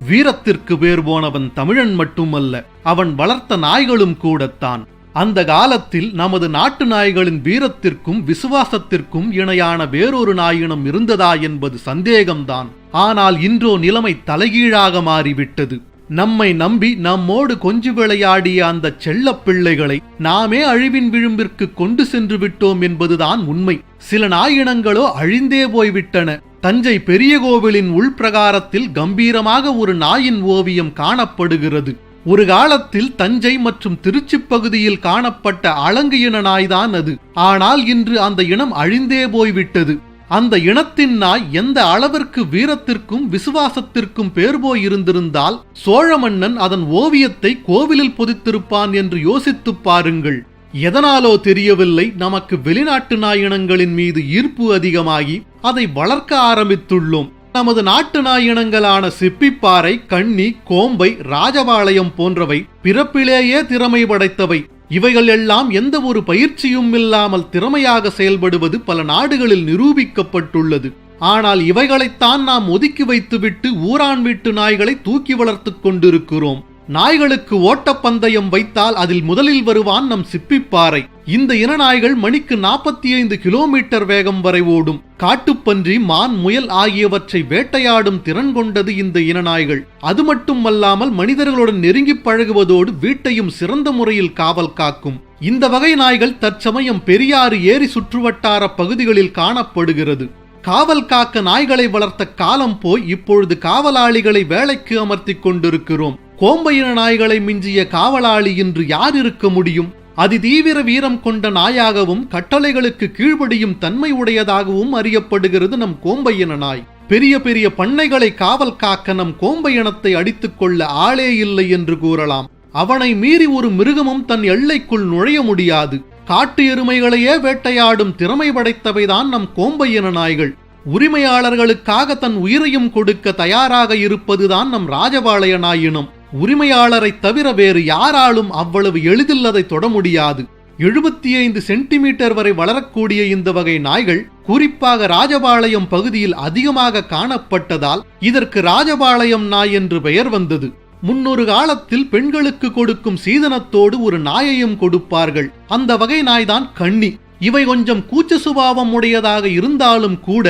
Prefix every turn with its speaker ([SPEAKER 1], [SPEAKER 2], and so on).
[SPEAKER 1] வீரத்திற்கு பேர் போனவன் தமிழன் மட்டுமல்ல, அவன் வளர்த்த நாய்களும் கூடத்தான். அந்த காலத்தில் நமது நாட்டு நாய்களின் வீரத்திற்கும் விசுவாசத்திற்கும் இணையான வேறொரு நாயினம் இருந்ததா என்பது சந்தேகம்தான். ஆனால் இன்றோ நிலைமை தலைகீழாக மாறிவிட்டது. நம்மை நம்பி நம்மோடு கொஞ்சி விளையாடிய அந்த செல்ல பிள்ளைகளை நாமே அழிவின் விளிம்பிற்கு கொண்டு சென்று விட்டோம் என்பதுதான் உண்மை. சில நாயினங்களோ அழிந்தே போய்விட்டன. தஞ்சை பெரிய கோவிலின் உள்பிரகாரத்தில் கம்பீரமாக ஒரு நாயின் ஓவியம் காணப்படுகிறது. ஒரு காலத்தில் தஞ்சை மற்றும் திருச்சி பகுதியில் காணப்பட்ட அலங்கு இன நாய்தான் அது. ஆனால் இன்று அந்த இனம் அழிந்தே போய்விட்டது. அந்த இனத்தின் நாய் எந்த அளவிற்கு வீரத்திற்கும் விசுவாசத்திற்கும் பேர் போய் இருந்திருந்தால் சோழ மன்னன் அதன் ஓவியத்தை கோவிலில் பொதித்திருப்பான் என்று யோசித்துப் பாருங்கள். எதனாலோ தெரியவில்லை, நமக்கு வெளிநாட்டு நாயினங்களின் மீது ஈர்ப்பு அதிகமாகி அதை வளர்க்க ஆரம்பித்துள்ளோம். நமது நாட்டு நாயினங்களான சிப்பிப்பாறை, கண்ணி, கோம்பை, ராஜபாளையம் போன்றவை பிறப்பிலேயே திறமை படைத்தவை. இவைகள் எல்லாம் எந்த ஒரு பயிற்சியும் இல்லாமல் திறமையாக செயல்படுவது பல நாடுகளில் நிரூபிக்கப்பட்டுள்ளது. ஆனால் இவைகளைத்தான் நாம் ஒதுக்கி வைத்துவிட்டு ஊரான் வீட்டு நாய்களை தூக்கி வளர்த்துக் கொண்டிருக்கிறோம். நாய்களுக்கு ஓட்டப்பந்தயம் வைத்தால் அதில் முதலில் வருவான் நம் சிப்பிப்பாறை. இந்த இன நாய்கள் மணிக்கு 45 கிலோமீட்டர் வேகம் வரை ஓடும். காட்டுப்பன்றி, மான், முயல் ஆகியவற்றை வேட்டையாடும் திறன் கொண்டது இந்த இன நாய்கள். அது மட்டுமல்லாமல் மனிதர்களுடன் நெருங்கி பழகுவதோடு வீட்டையும் சிறந்த முறையில் காவல் காக்கும். இந்த வகை நாய்கள் தற்சமயம் பெரியாறு ஏரி சுற்றுவட்டார பகுதிகளில் காணப்படுகிறது. காவல் காக்க நாய்களை வளர்த்த காலம் போய் இப்பொழுது காவலாளிகளை வேலைக்கு அமர்த்தி கொண்டிருக்கிறோம். கோம்பையின நாய்களை மிஞ்சிய காவலாளி இன்று யார் இருக்க முடியும்? அதிதீவிர வீரம் கொண்ட நாயாகவும் கட்டளைகளுக்கு கீழ்ப்படியும் தன்மை உடையதாகவும் அறியப்படுகிறது நம் கோம்பையின நாய். பெரிய பெரிய பண்ணைகளை காவல் காக்க நம் கோம்பையினத்தை அடித்துக் கொள்ள ஆளே இல்லை என்று கூறலாம். அவனை மீறி ஒரு மிருகமும் தன் எல்லைக்குள் நுழைய முடியாது. காட்டு எருமைகளையே வேட்டையாடும் திறமை படைத்தவைதான் நம் கோம்பையின நாய்கள். உரிமையாளர்களுக்காக தன் உயிரையும் கொடுக்க தயாராக இருப்பதுதான் நம் ராஜபாளைய நாயினம். உரிமையாளரை தவிர வேறு யாராலும் அவ்வளவு எளிதில் அதை தொட முடியாது. 75 சென்டிமீட்டர் வரை வளரக்கூடிய இந்த வகை நாய்கள் குறிப்பாக ராஜபாளையம் பகுதியில் அதிகமாக காணப்பட்டதால் இதற்கு ராஜபாளையம் நாய் என்று பெயர் வந்தது. முன்னொரு காலத்தில் பெண்களுக்கு கொடுக்கும் சீதனத்தோடு ஒரு நாயையும் கொடுப்பார்கள். அந்த வகை நாய்தான் கண்ணி. இவை கொஞ்சம் கூச்ச சுபாவம் உடையதாக இருந்தாலும் கூட